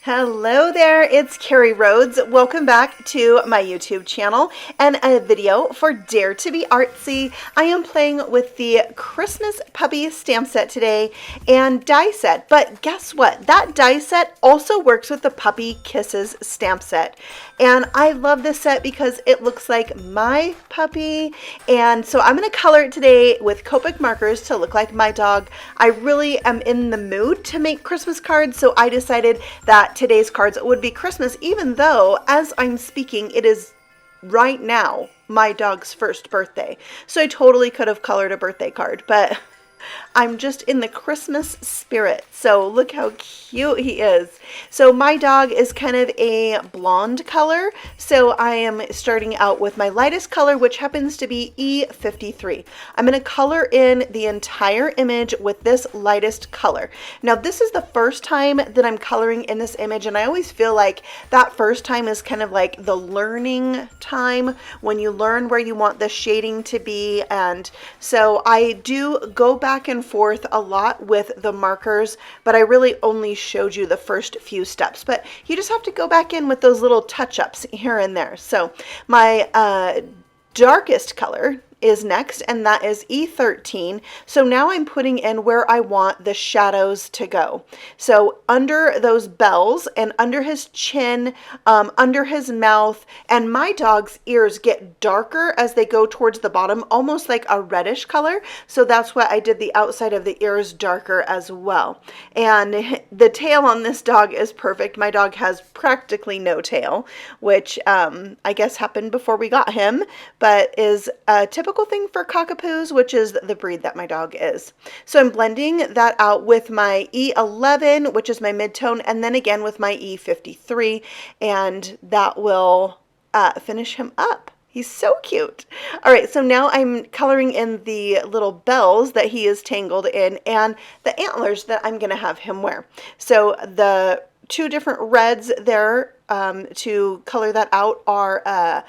Hello there, it's Carrie Rhoades. Welcome back to my YouTube channel and a video for Dare to be Artsy. I am playing with the Christmas puppy stamp set today and die set, but guess what? That die set also works with the Puppy Kisses stamp set. And I love this set because it looks like my puppy. And so I'm going to color it today with Copic markers to look like my dog. I really am in the mood to make Christmas cards, so I decided that today's cards would be Christmas, even though as I'm speaking, it is right now my dog's first birthday. So I totally could have colored a birthday card, but I'm just in the Christmas spirit. So look how cute he is. So my dog is kind of a blonde color. So I am starting out with my lightest color, which happens to be E53. I'm going to color in the entire image with this lightest color. Now this is the first time that I'm coloring in this image, and I always feel like that first time is kind of like the learning time when you learn where you want the shading to be. And so I do go back and forth a lot with the markers, but I really only showed you the first few steps. But you just have to go back in with those little touch-ups here and there. So my darkest color is next, and that is E13. So now I'm putting in where I want the shadows to go. So under those bells and under his chin, under his mouth, and my dog's ears get darker as they go towards the bottom, almost like a reddish color. So that's why I did the outside of the ears darker as well. And the tail on this dog is perfect. My dog has practically no tail, which I guess happened before we got him, but is a typical thing for cockapoos, which is the breed that my dog is. So I'm blending that out with my E11, which is my midtone, and then again with my E53, and that will finish him up. He's so cute. All right, so now I'm coloring in the little bells that he is tangled in and the antlers that I'm going to have him wear. So the two different reds there to color that out are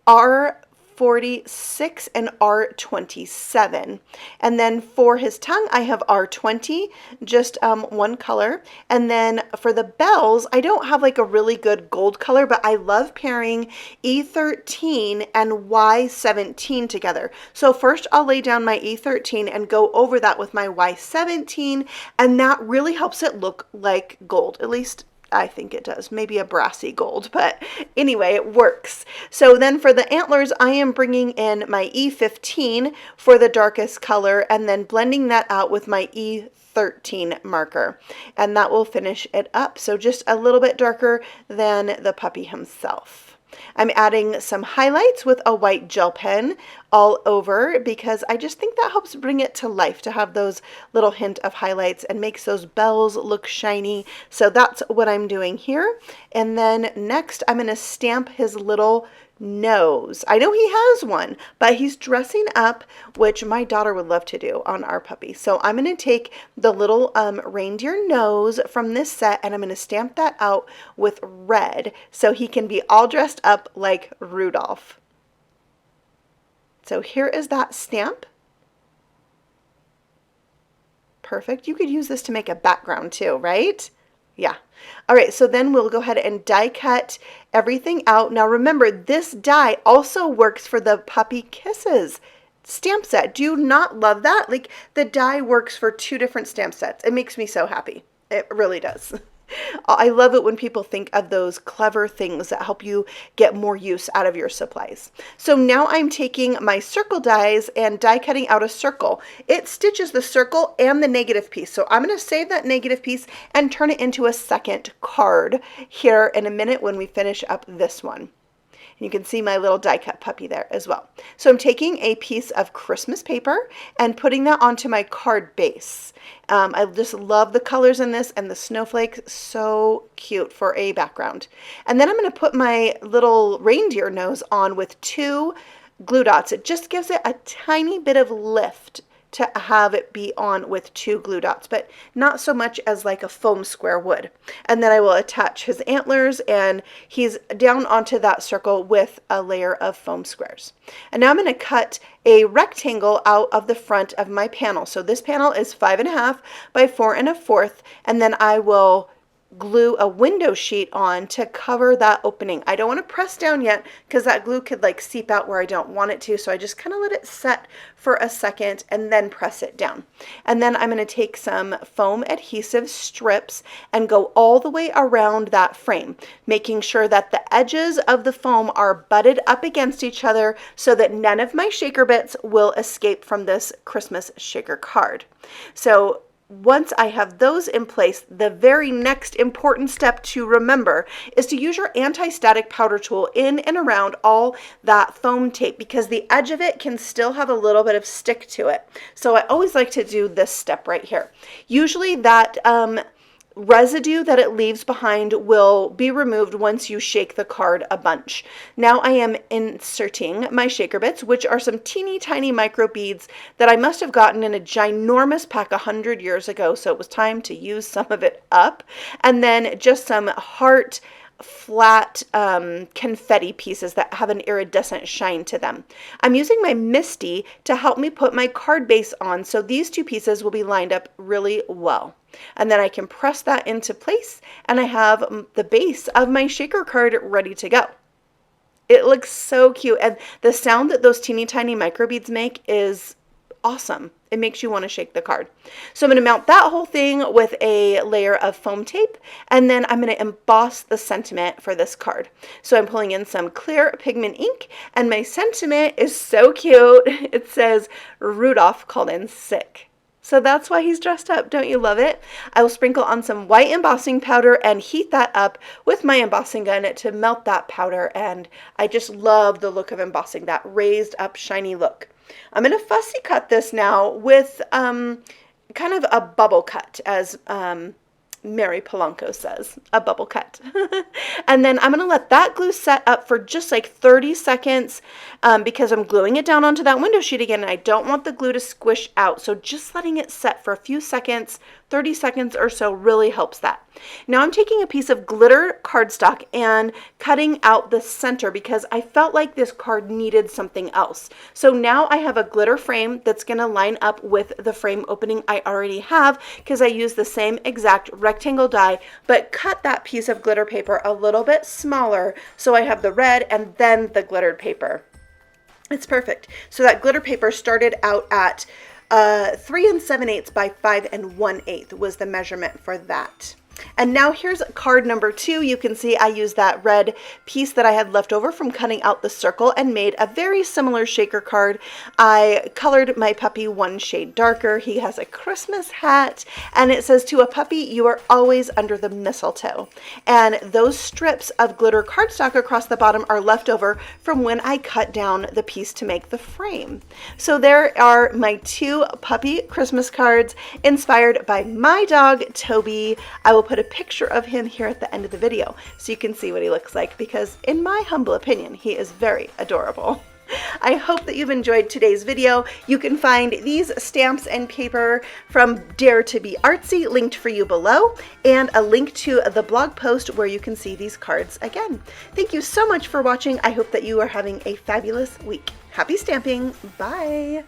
R46 and R27. And then for his tongue, I have R20, just one color. And then for the bells, I don't have like a really good gold color, but I love pairing E13 and Y17 together. So first I'll lay down my E13 and go over that with my Y17, and that really helps it look like gold, at least I think it does, maybe a brassy gold, but anyway, it works. So then for the antlers, I am bringing in my E15 for the darkest color and then blending that out with my E13 marker, and that will finish it up. So just a little bit darker than the puppy himself. I'm adding some highlights with a white gel pen all over because I just think that helps bring it to life to have those little hint of highlights and makes those bells look shiny. So that's what I'm doing here. And then next I'm going to stamp his little nose. I know he has one, but he's dressing up, which my daughter would love to do on our puppy. So I'm going to take the little reindeer nose from this set and I'm going to stamp that out with red so he can be all dressed up like Rudolph. So here is that stamp. Perfect. You could use this to make a background too, right? Yeah. All right, so then we'll go ahead and die cut everything out. Now remember, this die also works for the Puppy Kisses stamp set. Do you not love that? Like, the die works for two different stamp sets. It makes me so happy. It really does. I love it when people think of those clever things that help you get more use out of your supplies. So now I'm taking my circle dies and die cutting out a circle. It stitches the circle and the negative piece. So I'm going to save that negative piece and turn it into a second card here in a minute when we finish up this one. You can see my little die cut puppy there as well. So I'm taking a piece of Christmas paper and putting that onto my card base. I just love the colors in this and the snowflakes, so cute for a background. And then I'm going to put my little reindeer nose on with two glue dots. It just gives it a tiny bit of lift to have it be on with two glue dots, but not so much as like a foam square would. And then I will attach his antlers and he's down onto that circle with a layer of foam squares. And now I'm going to cut a rectangle out of the front of my panel. So this panel is 5.5 by 4 1/4, and then I will glue a window sheet on to cover that opening. I don't want to press down yet because that glue could like seep out where I don't want it to. So I just kind of let it set for a second and then press it down. And then I'm going to take some foam adhesive strips and go all the way around that frame, making sure that the edges of the foam are butted up against each other so that none of my shaker bits will escape from this Christmas shaker card. So once I have those in place, the very next important step to remember is to use your anti-static powder tool in and around all that foam tape, because the edge of it can still have a little bit of stick to it. So I always like to do this step right here. Usually that residue that it leaves behind will be removed once you shake the card a bunch. Now I am inserting my shaker bits, which are some teeny tiny micro beads that I must have gotten in a ginormous pack 100 years ago, so it was time to use some of it up. And then just some heart flat confetti pieces that have an iridescent shine to them. I'm using my Misty to help me put my card base on, so these two pieces will be lined up really well. And then I can press that into place and I have the base of my shaker card ready to go. It looks so cute, and the sound that those teeny tiny microbeads make is awesome. It makes you want to shake the card. So I'm going to mount that whole thing with a layer of foam tape, and then I'm going to emboss the sentiment for this card. So I'm pulling in some clear pigment ink, and my sentiment is so cute. It says Rudolph called in sick. So that's why he's dressed up. Don't you love it? I will sprinkle on some white embossing powder and heat that up with my embossing gun to melt that powder. And I just love the look of embossing, that raised up shiny look. I'm going to fussy cut this now with kind of a bubble cut, as Mary Polanco says, a bubble cut. And then I'm going to let that glue set up for just like 30 seconds because I'm gluing it down onto that window sheet again, and I don't want the glue to squish out. So just letting it set for a few seconds, 30 seconds or so, really helps that. Now I'm taking a piece of glitter cardstock and cutting out the center because I felt like this card needed something else. So now I have a glitter frame that's going to line up with the frame opening I already have, because I use the same exact rectangle die, but cut that piece of glitter paper a little bit smaller so I have the red and then the glittered paper. It's perfect. So that glitter paper started out at 3 7/8 by 5 1/8 was the measurement for that. And now here's card number 2. You can see I used that red piece that I had left over from cutting out the circle and made a very similar shaker card. I colored my puppy one shade darker. He has a Christmas hat, and it says, "To a puppy, you are always under the mistletoe." And those strips of glitter cardstock across the bottom are left over from when I cut down the piece to make the frame. So there are my 2 puppy Christmas cards inspired by my dog, Toby. I will put a picture of him here at the end of the video so you can see what he looks like, because in my humble opinion, he is very adorable. I hope that you've enjoyed today's video. You can find these stamps and paper from Dare to Be Artsy linked for you below, and a link to the blog post where you can see these cards again. Thank you so much for watching. I hope that you are having a fabulous week. Happy stamping. Bye.